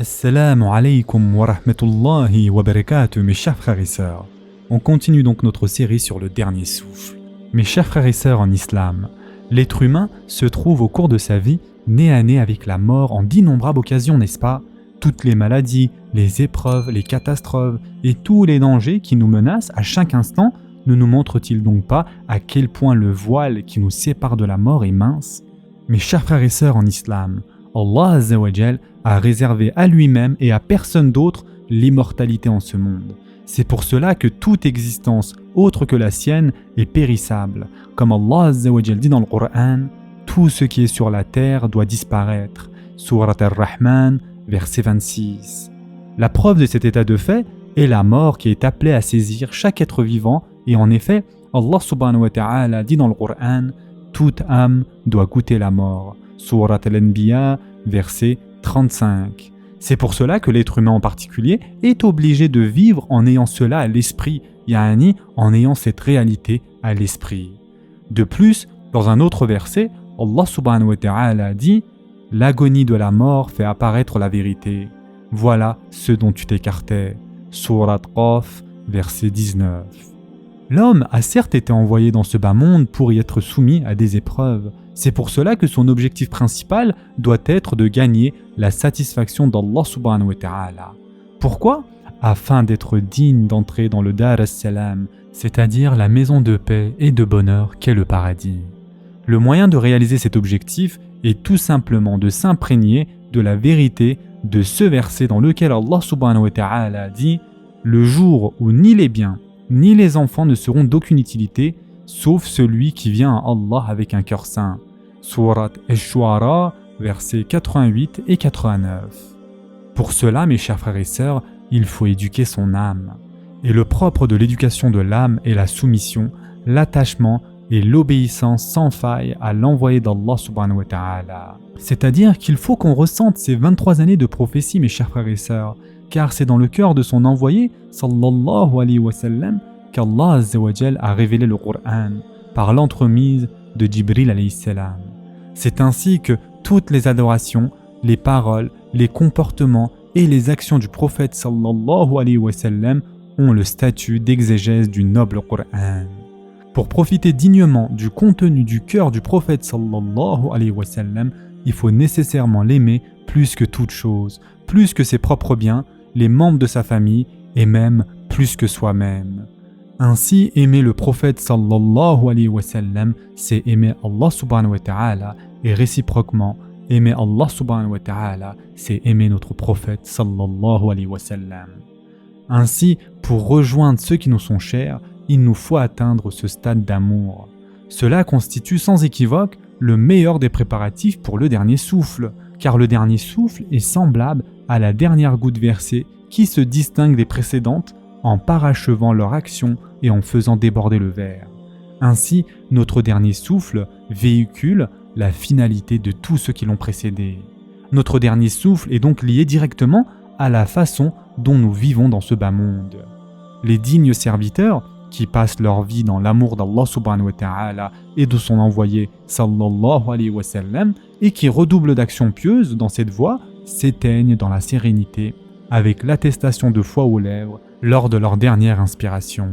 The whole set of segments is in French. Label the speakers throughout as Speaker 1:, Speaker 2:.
Speaker 1: Assalamu alaikum wa rahmatullahi wa barakatuh, mes chers frères et sœurs. On continue donc notre série sur le dernier souffle. Mes chers frères et sœurs en islam, l'être humain se trouve au cours de sa vie nez à nez avec la mort en d'innombrables occasions, n'est-ce pas? Toutes les maladies, les épreuves, les catastrophes et tous les dangers qui nous menacent à chaque instant ne nous montrent-ils donc pas à quel point le voile qui nous sépare de la mort est mince? Mes chers frères et sœurs en islam, Allah Azza wa Jal a réservé à lui-même et à personne d'autre l'immortalité en ce monde. C'est pour cela que toute existence autre que la sienne est périssable. Comme Allah Azza wa Jal dit dans le Coran, tout ce qui est sur la terre doit disparaître. Surat Ar-Rahman, verset 26. La preuve de cet état de fait est la mort qui est appelée à saisir chaque être vivant, et en effet, Allah subhanahu wa ta'ala dit dans le Coran, toute âme doit goûter la mort. Surat Al-Anbiya, verset 35. C'est pour cela que l'être humain en particulier est obligé de vivre en ayant cela à l'esprit, yani en ayant cette réalité à l'esprit. De plus, dans un autre verset, Allah subhanahu wa ta'ala dit « L'agonie de la mort fait apparaître la vérité. Voilà ce dont tu t'écartais. » Surat Qaf, verset 19. L'homme a certes été envoyé dans ce bas monde pour y être soumis à des épreuves. C'est pour cela que son objectif principal doit être de gagner la satisfaction d'Allah subhanahu wa ta'ala. Pourquoi? Afin d'être digne d'entrer dans le Dar as-Salam, c'est-à-dire la maison de paix et de bonheur qu'est le paradis. Le moyen de réaliser cet objectif est tout simplement de s'imprégner de la vérité de ce verset dans lequel Allah subhanahu wa ta'ala dit « Le jour où ni les biens ni les enfants ne seront d'aucune utilité, sauf celui qui vient à Allah avec un cœur saint. » Surat Ash-Shu'ara, versets 88 et 89. Pour cela, mes chers frères et sœurs, il faut éduquer son âme. Et le propre de l'éducation de l'âme est la soumission, l'attachement et l'obéissance sans faille à l'envoyé d'Allah subhanahu wa ta'ala. C'est-à-dire qu'il faut qu'on ressente ces 23 années de prophétie, mes chers frères et sœurs, car c'est dans le cœur de son envoyé, sallallahu alayhi wa sallam, qu'Allah Azza wa Jal a révélé le Coran par l'entremise de Jibril alayhi salam. C'est ainsi que toutes les adorations, les paroles, les comportements et les actions du prophète sallallahu alayhi wa sallam ont le statut d'exégèse du noble Coran. Pour profiter dignement du contenu du cœur du prophète sallallahu alayhi wa sallam, il faut nécessairement l'aimer plus que toute chose, plus que ses propres biens, les membres de sa famille et même plus que soi-même. Ainsi, aimer le prophète sallallahu alayhi wa sallam, c'est aimer Allah subhanahu wa ta'ala, et réciproquement, aimer Allah subhanahu wa ta'ala, c'est aimer notre prophète sallallahu alayhi wa sallam. Ainsi, pour rejoindre ceux qui nous sont chers, il nous faut atteindre ce stade d'amour. Cela constitue sans équivoque le meilleur des préparatifs pour le dernier souffle, car le dernier souffle est semblable à la dernière goutte versée qui se distingue des précédentes en parachevant leur action et en faisant déborder le verre. Ainsi, notre dernier souffle véhicule la finalité de tous ceux qui l'ont précédé. Notre dernier souffle est donc lié directement à la façon dont nous vivons dans ce bas monde. Les dignes serviteurs qui passent leur vie dans l'amour d'Allah subhanahu wa ta'ala et de son envoyé sallallahu alayhi wa sallam et qui redoublent d'actions pieuses dans cette voie s'éteignent dans la sérénité avec l'attestation de foi aux lèvres lors de leur dernière inspiration.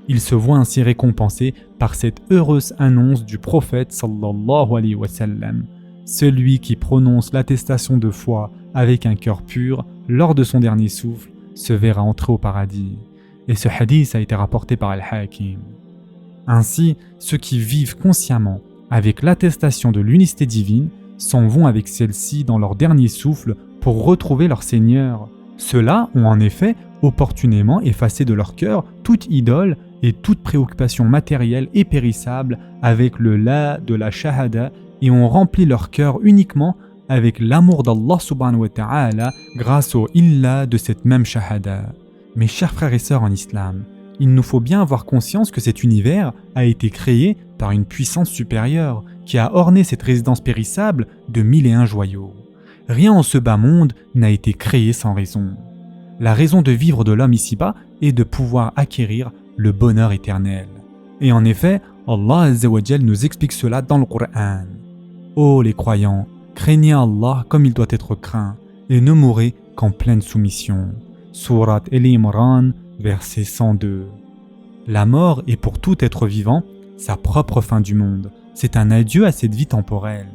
Speaker 1: Ils se voient ainsi récompensés par cette heureuse annonce du prophète sallallahu alayhi wa sallam. Celui qui prononce l'attestation de foi avec un cœur pur lors de son dernier souffle se verra entrer au paradis. Et ce hadith a été rapporté par Al-Hakim. Ainsi, ceux qui vivent consciemment avec l'attestation de l'unicité divine s'en vont avec celle-ci dans leur dernier souffle pour retrouver leur Seigneur. Ceux-là ont en effet opportunément effacé de leur cœur toute idole et toute préoccupation matérielle et périssable avec le la de la shahada et ont rempli leur cœur uniquement avec l'amour d'Allah subhanahu wa ta'ala grâce au illa de cette même shahada. Mes chers frères et sœurs en islam, il nous faut bien avoir conscience que cet univers a été créé par une puissance supérieure qui a orné cette résidence périssable de 1001 joyaux. Rien en ce bas monde n'a été créé sans raison. La raison de vivre de l'homme ici-bas est de pouvoir acquérir le bonheur éternel. Et en effet, Allah Azza wa Jal nous explique cela dans le Coran. Ô les croyants, craignez Allah comme il doit être craint, et ne mourrez qu'en pleine soumission. Sourate El-Imran, verset 102. La mort est pour tout être vivant sa propre fin du monde. C'est un adieu à cette vie temporelle.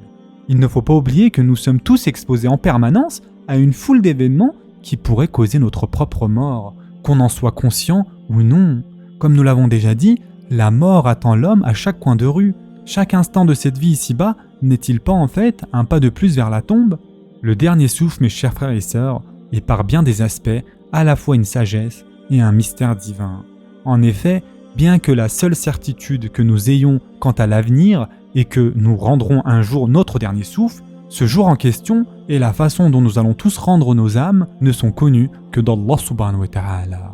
Speaker 1: Il ne faut pas oublier que nous sommes tous exposés en permanence à une foule d'événements qui pourraient causer notre propre mort, qu'on en soit conscient ou non. Comme nous l'avons déjà dit, la mort attend l'homme à chaque coin de rue. Chaque instant de cette vie ici-bas n'est-il pas en fait un pas de plus vers la tombe ? Le dernier souffle, mes chers frères et sœurs, est par bien des aspects à la fois une sagesse et un mystère divin. En effet, bien que la seule certitude que nous ayons quant à l'avenir est que nous rendrons un jour notre dernier souffle, ce jour en question et la façon dont nous allons tous rendre nos âmes ne sont connus que d'Allah subhanahu wa ta'ala.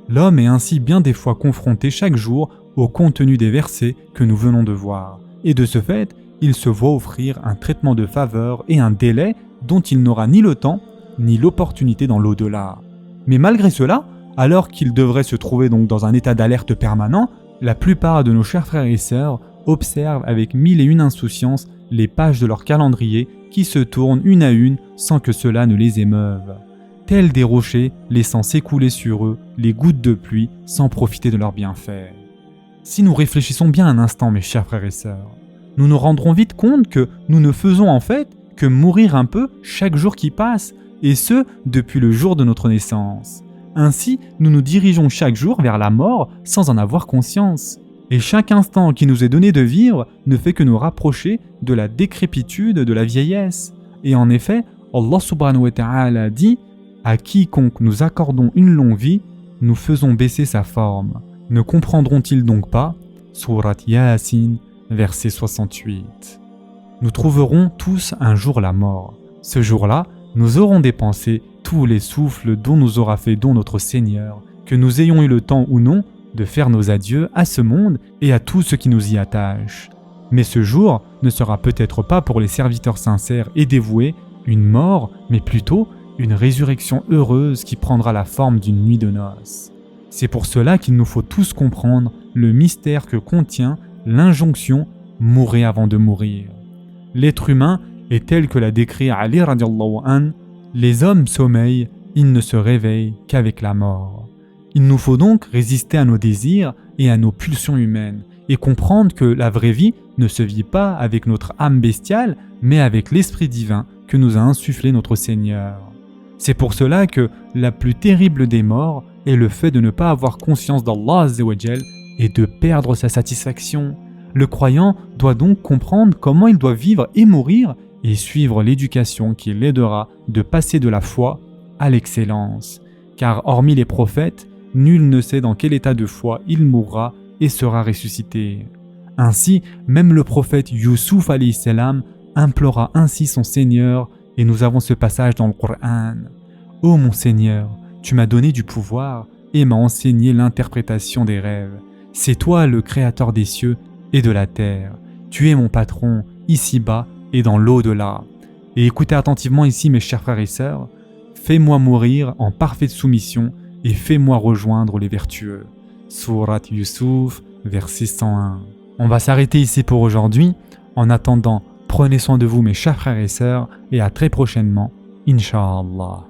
Speaker 1: L'homme est ainsi bien des fois confronté chaque jour au contenu des versets que nous venons de voir, et de ce fait, il se voit offrir un traitement de faveur et un délai dont il n'aura ni le temps ni l'opportunité dans l'au-delà. Mais malgré cela, alors qu'il devrait se trouver donc dans un état d'alerte permanent, la plupart de nos chers frères et sœurs observent avec mille et une insouciance les pages de leur calendrier qui se tournent une à une sans que cela ne les émeuve. Tels des rochers laissant s'écouler sur eux les gouttes de pluie sans profiter de leurs bienfaits. Si nous réfléchissons bien un instant, mes chers frères et sœurs, nous nous rendrons vite compte que nous ne faisons en fait que mourir un peu chaque jour qui passe, et ce, depuis le jour de notre naissance. Ainsi, nous nous dirigeons chaque jour vers la mort sans en avoir conscience. Et chaque instant qui nous est donné de vivre ne fait que nous rapprocher de la décrépitude de la vieillesse. Et en effet, Allah subhanahu wa ta'ala dit « À quiconque nous accordons une longue vie, nous faisons baisser sa forme. Ne comprendront-ils donc pas » Sourate Yasin, verset 68. Nous trouverons tous un jour la mort. Ce jour-là, nous aurons dépensé tous les souffles dont nous aura fait don notre Seigneur, que nous ayons eu le temps ou non de faire nos adieux à ce monde et à tout ce qui nous y attache. Mais ce jour ne sera peut-être pas pour les serviteurs sincères et dévoués une mort, mais plutôt une résurrection heureuse qui prendra la forme d'une nuit de noces. C'est pour cela qu'il nous faut tous comprendre le mystère que contient l'injonction « mourez avant de mourir ». L'être humain est tel que l'a décrit Ali radiallahu an, les hommes sommeillent, ils ne se réveillent qu'avec la mort. Il nous faut donc résister à nos désirs et à nos pulsions humaines et comprendre que la vraie vie ne se vit pas avec notre âme bestiale, mais avec l'esprit divin que nous a insufflé notre Seigneur. C'est pour cela que la plus terrible des morts est le fait de ne pas avoir conscience d'Allah Azza wa Jal et de perdre sa satisfaction. Le croyant doit donc comprendre comment il doit vivre et mourir et suivre l'éducation qui l'aidera de passer de la foi à l'excellence. Car hormis les prophètes, nul ne sait dans quel état de foi il mourra et sera ressuscité. Ainsi, même le prophète Youssouf alayhi salam implora ainsi son Seigneur et nous avons ce passage dans le Coran. « Ô mon Seigneur, tu m'as donné du pouvoir et m'as enseigné l'interprétation des rêves. C'est toi le créateur des cieux et de la terre. Tu es mon patron, ici-bas et dans l'au-delà. Et écoutez attentivement ici mes chers frères et sœurs, fais-moi mourir en parfaite soumission et fais-moi rejoindre les vertueux. » Sourate Youssouf, verset 101. On va s'arrêter ici pour aujourd'hui. En attendant, prenez soin de vous mes chers frères et sœurs et à très prochainement, Inch'Allah.